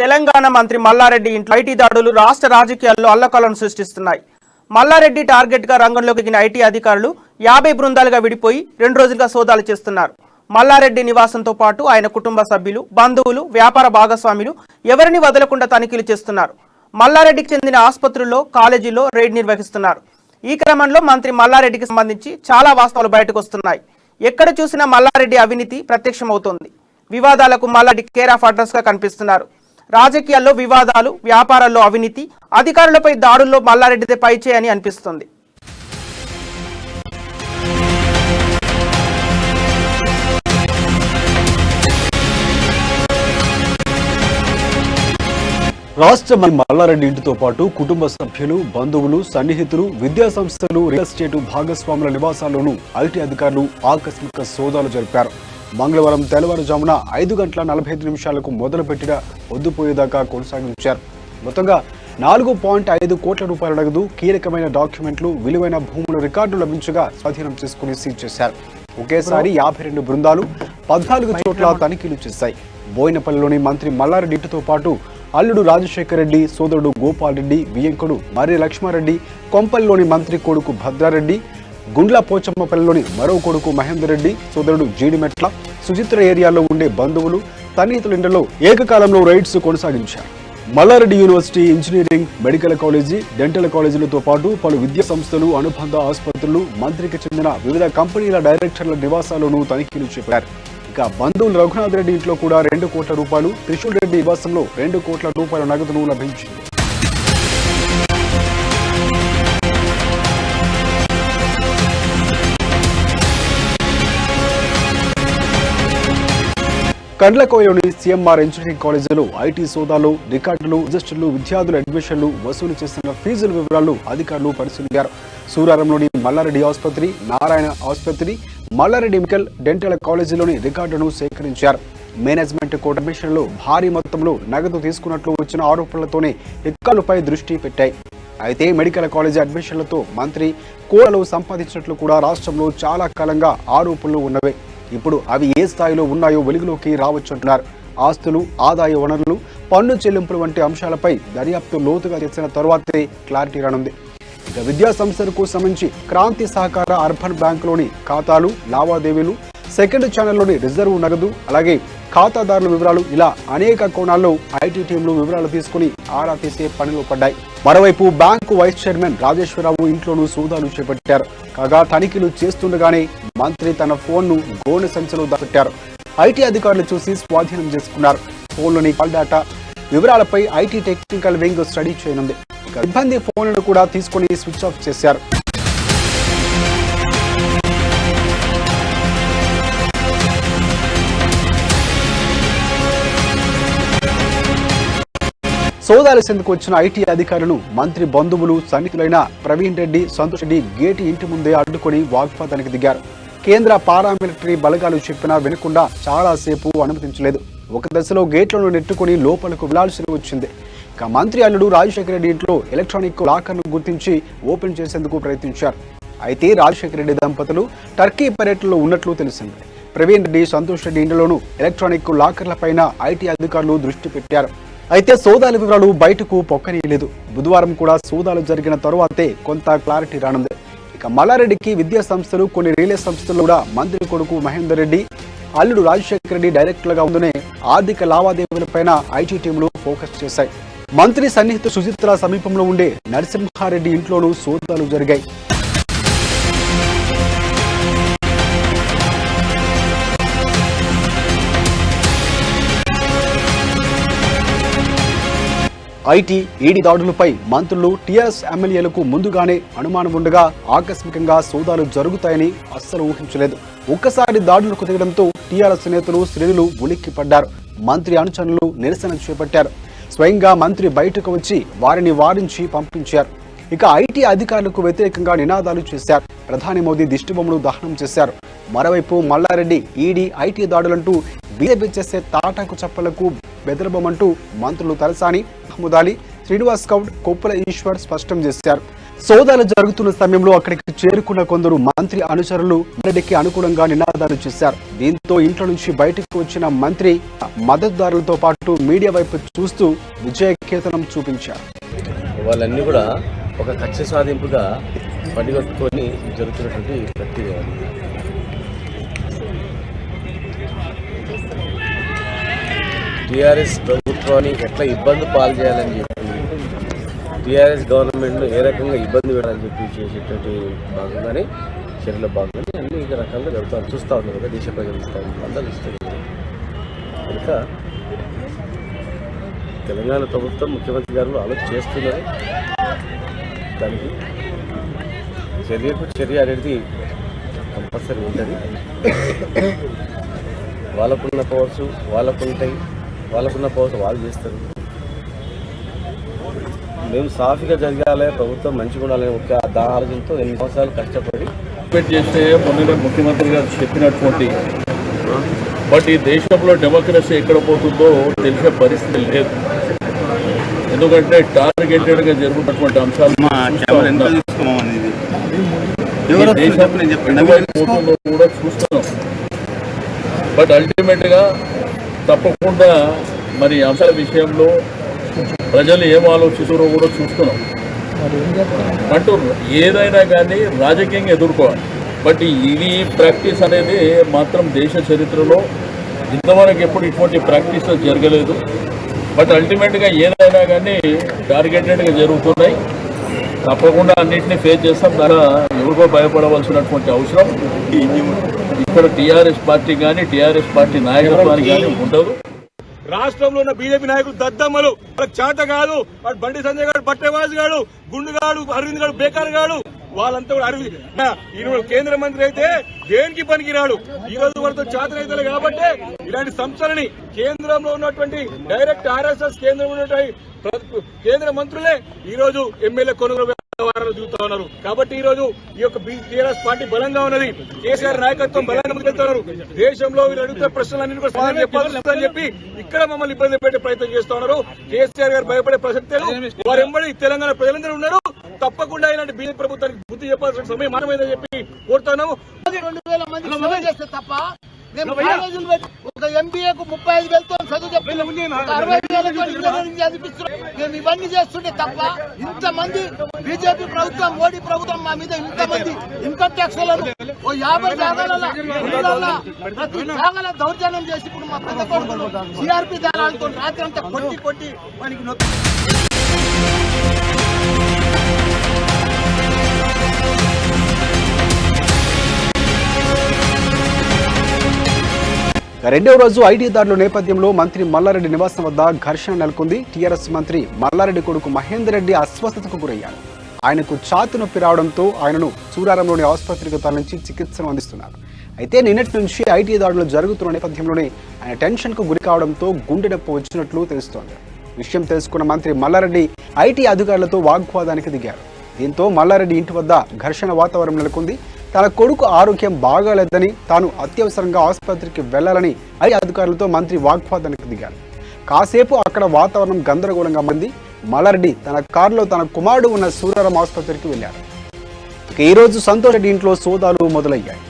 తెలంగాణ మంత్రి మల్లారెడ్డి ఇంట్లో ఐటీ దాడులు రాష్ట్ర రాజకీయాల్లో అల్లకల్లను సృష్టిస్తున్నాయి. మల్లారెడ్డి టార్గెట్ గా రంగంలోకి దిగిన ఐటీ అధికారులు 50 బృందాలుగా విడిపోయి 2 రోజులుగా సోదాలు చేస్తున్నారు. మల్లారెడ్డి నివాసంతో పాటు ఆయన కుటుంబ సభ్యులు, బంధువులు, వ్యాపార భాగస్వాములు ఎవరిని వదలకుండా తనిఖీలు చేస్తున్నారు. మల్లారెడ్డికి చెందిన ఆసుపత్రుల్లో, కాలేజీల్లో రైడ్ నిర్వహిస్తున్నారు. ఈ క్రమంలో మంత్రి మల్లారెడ్డికి సంబంధించి చాలా వాస్తవాలు బయటకు వస్తున్నాయి. ఎక్కడ చూసినా మల్లారెడ్డి అవినీతి ప్రత్యక్షమవుతోంది. వివాదాలకు మల్లారెడ్డి కేర్ ఆఫ్ అడ్రస్ గా కనిపిస్తున్నారు. రాజకీయాల్లో వివాదాలు, వ్యాపారాల్లో అవినీతి, అధికారులపై దాడుల్లో మల్లారెడ్డిదే పైచే అని అనిపిస్తుంది. రాష్ట్ర మల్లారెడ్డి ఇంటితో పాటు కుటుంబ సభ్యులు, బంధువులు, సన్నిహితులు, విద్యా సంస్థలు, రియల్ ఎస్టేట్ భాగస్వాముల నివాసాల్లోనూ ఐటీ అధికారులు ఆకస్మిక సోదాలు జరిపారు. మంగళవారం తెల్లవారుజామున 5:45 మొదలుపెట్టిన పొద్దుపోయేదాకా కొనసాగించారు. మొత్తంగా 4.5 కోట్ల రూపాయల నగదు, కీలకమైన డాక్యుమెంట్లు, విలువైన భూముల రికార్డు లభించగా స్వాధీనం చేసుకుని సీజ్ చేశారు. ఒకేసారి 52 బృందాలు 14 చోట్ల తనిఖీలు చేశాయి. బోయినపల్లిలోని మంత్రి మల్లారెడ్డి ఇంటితో పాటు అల్లుడు రాజశేఖర్ రెడ్డి, సోదరుడు గోపాల్ రెడ్డి, వియంకుడు మర్రి లక్ష్మారెడ్డి, కొంపల్లిలోని మంత్రి కొడుకు భద్రారెడ్డి, గుండ్ల పోచమ్మపల్లిలోని మరో కొడుకు మహేందర్ రెడ్డి, సోదరుడు జీడిమెట్ల, సుచిత్ర ఏరియాలో ఉండే బంధువులు, సన్నిహితుల ఇండ్లలో ఏకకాలంలో రైడ్స్ కొనసాగించారు. Malla Reddy university, engineering, medical college, dental కాలేజీలతో పాటు పలు విద్యా సంస్థలు, అనుబంధ ఆసుపత్రులు, మంత్రికి చెందిన వివిధ కంపెనీల డైరెక్టర్ల నివాసాల్లోనూ తనిఖీలు చేపట్టారు. ఇక బంధువులు రఘునాథ్ రెడ్డి ఇంట్లో కూడా 2 కోట్ల రూపాయలు, త్రిశూల్ రెడ్డి నివాసంలో 2 కోట్ల రూపాయల నగదును లభించింది. కండ్లకోయలోని సిఎంఆర్ ఇంజనీరింగ్ కాలేజీలో ఐటీ సోదాలు, రికార్డులు, రిజిస్టర్లు, విద్యార్థుల అడ్మిషన్లు, వసూలు చేస్తున్న ఫీజుల వివరాలు అధికారులు పరిశీలించారు. సూరారంలోని మల్లారెడ్డి ఆసుపత్రి, నారాయణ ఆసుపత్రి, మల్లారెడ్డి మెడికల్, డెంటల్ కాలేజీలోని రికార్డులను సేకరించారు. మేనేజ్మెంట్ కోట అడ్మిషన్లో భారీ మొత్తంలో నగదు తీసుకున్నట్లు వచ్చిన ఆరోపణలతోనే ఎక్కాలపై దృష్టి పెట్టాయి. అయితే మెడికల్ కాలేజీ అడ్మిషన్లతో మంత్రి కోటలు సంపాదించినట్లు కూడా రాష్ట్రంలో చాలా కాలంగా ఆరోపణలు ఉన్నవే. ఇప్పుడు అవి ఏ స్థాయిలో ఉన్నాయో వెలుగులోకి రావచ్చుంటున్నారు. ఆస్తులు, ఆదాయ వనరులు, పన్ను చెల్లింపులు వంటి అంశాలపై దర్యాప్తు లోతుగా చేసిన తర్వాతే క్లారిటీ రానుంది. ఇక విద్యా సంస్థలకు సంబంధించి క్రాంతి సహకార అర్బన్ బ్యాంకులోని ఖాతాలు, లావాదేవీలు, సెకండ్ ఛానల్లోని రిజర్వ్ నగదు, అలాగే ఖాతాదారుల వివరాలు, ఇలా అనేక కోణాల్లో ఐటీ టీంలు వివరాలు తీసుకుని ఆరా తీసే పనిలో పడ్డాయి. మరోవైపు బ్యాంకు వైస్ చైర్మన్ రాజేశ్వరరావు ఇంట్లోనూ సోదాలు చేపట్టారు. కాగా తనిఖీలు చేస్తుండగానే మంత్రి తన ఫోన్ను గోనె సంచిలో దాపెట్టారు. ఐటీ అధికారులు చూసి స్వాధీనం చేసుకున్నారు. ఫోన్లోని కాల్ డేటా వివరాలపై ఐటీ టెక్నికల్ వింగ్ స్టడీ చేయనుంది. ఇక సిబ్బంది ఫోన్లను కూడా తీసుకుని స్విచ్ ఆఫ్ చేశారు. సోదాలు చెందుకు వచ్చిన ఐటీ అధికారులు మంత్రి బంధువులు, సన్నిహితులైన ప్రవీణ్ రెడ్డి, సంతోష్ రెడ్డి గేటు ఇంటి ముందే అడ్డుకొని వాగ్వాదానికి దిగారు. కేంద్ర పారామిలిటరీ బలగాలు చెప్పినా వినకుండా చాలాసేపు అనుమతించలేదు. ఒక దశలో గేట్లను నెట్టుకుని లోపలకు వెళ్లాల్సి వచ్చింది. ఇక మంత్రి అల్లుడు రాజశేఖర రెడ్డి ఇంట్లో ఎలక్ట్రానిక్ లాకర్ను గుర్తించి ఓపెన్ చేసేందుకు ప్రయత్నించారు. అయితే రాజశేఖర రెడ్డి దంపతులు టర్కీ పర్యటనలో ఉన్నట్లు తెలిసింది. ప్రవీణ్ రెడ్డి, సంతోష్ రెడ్డి ఇండ్లలోనూ ఎలక్ట్రానిక్ లాకర్లపైన ఐటీ అధికారులు దృష్టి పెట్టారు. అయితే సోదాల వివరాలు బయటకు పొక్కనీయలేదు. బుధవారం కూడా సోదాలు జరిగిన తరువాతే కొంత క్లారిటీ రానుంది. ఇక మల్లారెడ్డికి విద్యా సంస్థలు, కొన్ని రియల్ సంస్థలు కూడా మంత్రి కొడుకు మహేందర్ రెడ్డి, అల్లుడు రాజశేఖర రెడ్డి డైరెక్టర్లుగా ఉందనే ఆర్థిక లావాదేవీలపైన ఐటీ టీంలు ఫోకస్ చేశాయి. మంత్రి సన్నిహిత సుచిత్ర సమీపంలో ఉండే నరసింహారెడ్డి ఇంట్లోనూ సోదాలు జరిగాయి. ఐటీ, ఈడీ దాడులపై మంత్రులు, టీఆర్ఎస్ ఎమ్మెల్యేలకు ముందుగానే అనుమానం ఉండగా ఆకస్మికంగా సోదాలు జరుగుతాయని అస్సలు ఊహించలేదు. ఒక్కసారి దాడులకు దిగడంతో టీఆర్ఎస్ నేతలు, శ్రేణులు ఉలిక్కి పడ్డారు. మంత్రి అనుచరులు నిరసన చేపట్టారు. స్వయంగా మంత్రి బయటకు వచ్చి వారిని వారించి పంపించారు. ఇక ఐటీ అధికారులకు వ్యతిరేకంగా నినాదాలు చేశారు. ప్రధాని మోదీ దిష్టిబొమ్మను దహనం చేశారు. మరోవైపు మల్లారెడ్డి, ఈడీ, ఐటీ దాడులంటూ బీజేపీ చేసే తాటాకు చప్పలకు బెదరబమంటూ మంత్రులు తలసాని, మహమూద్ అలీ, శ్రీనివాస్ గౌడ్, కొప్పుల ఈశ్వర్ స్పష్టం చేశారు. సోదాలు జరుగుతున్న సమయంలో అక్కడికి చేరుకున్న కొందరు మంత్రి అనుచరులు రెడ్డికి అనుకూలంగా నినాదాలు చేశారు. దీంతో ఇంట్లో నుంచి బయటకు వచ్చిన మంత్రి మద్దతుదారులతో పాటు మీడియా వైపు చూస్తూ విజయకేతనం చూపించారు. వాళ్ళన్నీ కూడా ఒక కక్ష సాధింపుగా పనిగట్టుకొని జరుగుతున్నటువంటి ప్రక్రియ. టీఆర్ఎస్ ప్రభుత్వాన్ని ఎట్లా ఇబ్బంది పాలు చేయాలని చెప్పి, టీఆర్ఎస్ గవర్నమెంట్ను ఏ రకంగా ఇబ్బంది పెట్టాలని చెప్పి చేసేటువంటి భాగంగానే చర్యల భాగంగానే అన్ని రకాలుగా జరుగుతారు. చూస్తూ ఉన్నారు కదా, దేశ ప్రజలు చూస్తూ ఉన్నారు, అందరూ చూస్తున్నారు. కనుక తెలంగాణ ప్రభుత్వం ముఖ్యమంత్రి గారు ఆలోచన చేస్తున్నారు. దానికి చర్యకు చర్య అనేది కంపల్సరీ ఉంటుంది. వాళ్ళకున్న పవర్స్ వాళ్ళకుంటాయి, వాళ్ళకున్న పవర్స్ వాళ్ళు చేస్తారు. మేము సాఫీగా జరగాలి, ప్రభుత్వం మంచిగా ఉండాలని ఒక ఆలోచనతో ఎన్ని సంవత్సరాలు కష్టపడి చేస్తే మొన్న ముఖ్యమంత్రి గారు చెప్పినటువంటి బట్ ఈ దేశంలో డెమోక్రసీ ఎక్కడ పోతుందో తెలిసే పరిస్థితి లేదు. ఎందుకంటే టార్గెటెడ్గా జరుగుతున్నటువంటి అంశాలు పోతుందో కూడా చూస్తున్నాం. బట్ అల్టిమేట్గా తప్పకుండా మరి అంశాల విషయంలో ప్రజలు ఏం ఆలోచిస్తారో కూడా చూస్తున్నాం. అంటూ ఏదైనా కానీ రాజకీయంగా ఎదుర్కోవాలి. బట్ ఇది ప్రాక్టీస్ అనేది మాత్రం దేశ చరిత్రలో ఇంతవరకు ఎప్పుడు ఇటువంటి ప్రాక్టీస్ జరగలేదు. బట్ అల్టిమేట్గా ఏదైనా కానీ టార్గెటెడ్గా జరుగుతున్నాయి. తప్పకుండా అన్నింటినీ ఫేస్ చేస్తాం. దాని ఎవరికో భయపడవలసినటువంటి అవసరం ఇక్కడ టీఆర్ఎస్ పార్టీ కానీ టీఆర్ఎస్ పార్టీ నాయకత్వానికి కానీ ఉండదు. రాష్ట్రంలో ఉన్న బీజేపీ నాయకులు దద్దమ్మలు, వాళ్ళకి చేత కాదు. వాడు బండి సంజయ్ గారు, బట్టేవాజు గాడు, గుండుగాడు, అరవింద్ గాడు, బేకార్ గాడు, వాళ్ళంతా కూడా ఈయన కేంద్ర మంత్రి అయితే దేనికి పనికిరాడు. ఈ రోజు వాళ్ళతో చేతనైతే కాబట్టి ఇలాంటి సంస్థలని కేంద్రంలో ఉన్నటువంటి డైరెక్ట్ ఆర్ఎస్ఎస్ కేంద్రంలో ఉన్నటువంటి కేంద్ర మంత్రులే ఈ రోజు ఎమ్మెల్యే కొనుగోలు చూస్తా ఉన్నారు. కాబట్టి ఈ రోజు ఈ యొక్క టీఆర్ఎస్ పార్టీ బలంగా ఉన్నది. కేసీఆర్ నాయకత్వం బలంగా ముందుకెళ్తున్నారు. దేశంలో వీళ్ళు అడుగుతున్న ప్రశ్నలన్నీ కూడా సమాధానం చెప్పాలని చెప్పి ఇక్కడ మమ్మల్ని ఇబ్బంది పెట్టే ప్రయత్నం చేస్తా ఉన్నారు. కేసీఆర్ గారు భయపడే ప్రసక్తే వారు ఎంబడి తెలంగాణ ప్రజలందరూ ఉన్నారు. తప్పకుండా ఇలాంటి బీజేపీ ప్రభుత్వానికి బుద్ధి చెప్పాల్సిన సమయం మానమైందని చెప్పి కోరుతున్నాము. 2000 మంది చేస్తే తప్ప మేము కాలేజీలు పెట్టి ఒక ఎంబీఏకు 35,000తో చదువు చెప్తున్నాం, 60,000తో ఇంజనీరింగ్ చదివిస్తున్నాం. మేము ఇవన్నీ చేస్తుంటే తప్ప ఇంతమంది బీజేపీ ప్రభుత్వం, మోడీ ప్రభుత్వం మా మీద ఇంతమంది ఇన్కమ్ ట్యాక్స్లను 50 జాగాల ప్రతి జాగాల దౌర్జన్యం చేసి ఇప్పుడు మా పెద్ద కొడుకులు సిఆర్పీ దళాలతో రాత్రి అంతా కొట్టి వానికి నొప్పి. రెండవ రోజు ఐటీ దాడుల నేపథ్యంలో మంత్రి మల్లారెడ్డి నివాసం వద్ద ఘర్షణ నెలకొంది. టీఆర్ఎస్ మంత్రి మల్లారెడ్డి కొడుకు మహేందర్ రెడ్డి అస్వస్థతకు గురయ్యారు. ఆయనకు ఛాతీ నొప్పి రావడంతో ఆయనను సూరారంలోని ఆసుపత్రికి తరలించి చికిత్సను అందిస్తున్నారు. అయితే నిన్నటి నుంచి ఐటీ దాడులు జరుగుతున్న నేపథ్యంలోనే ఆయన టెన్షన్కు గురి కావడంతో గుండె నొప్పి వచ్చినట్లు తెలుస్తోంది. విషయం తెలుసుకున్న మంత్రి మల్లారెడ్డి ఐటీ అధికారులతో వాగ్వాదానికి దిగారు. దీంతో మల్లారెడ్డి ఇంటి వద్ద ఘర్షణ వాతావరణం నెలకొంది. తన కొడుకు ఆరోగ్యం బాగాలేదని, తాను అత్యవసరంగా ఆసుపత్రికి వెళ్లాలని ఐటీ అధికారులతో మంత్రి వాగ్వాదానికి దిగారు. కాసేపు అక్కడ వాతావరణం గందరగోళంగా మారింది. మల్లారెడ్డి తన కారులో తన కుమారుడు ఉన్న సూరారం ఆసుపత్రికి వెళ్లారు. ఈ రోజు సంతోష్ రెడ్డి ఇంట్లో సోదాలు మొదలయ్యాయి.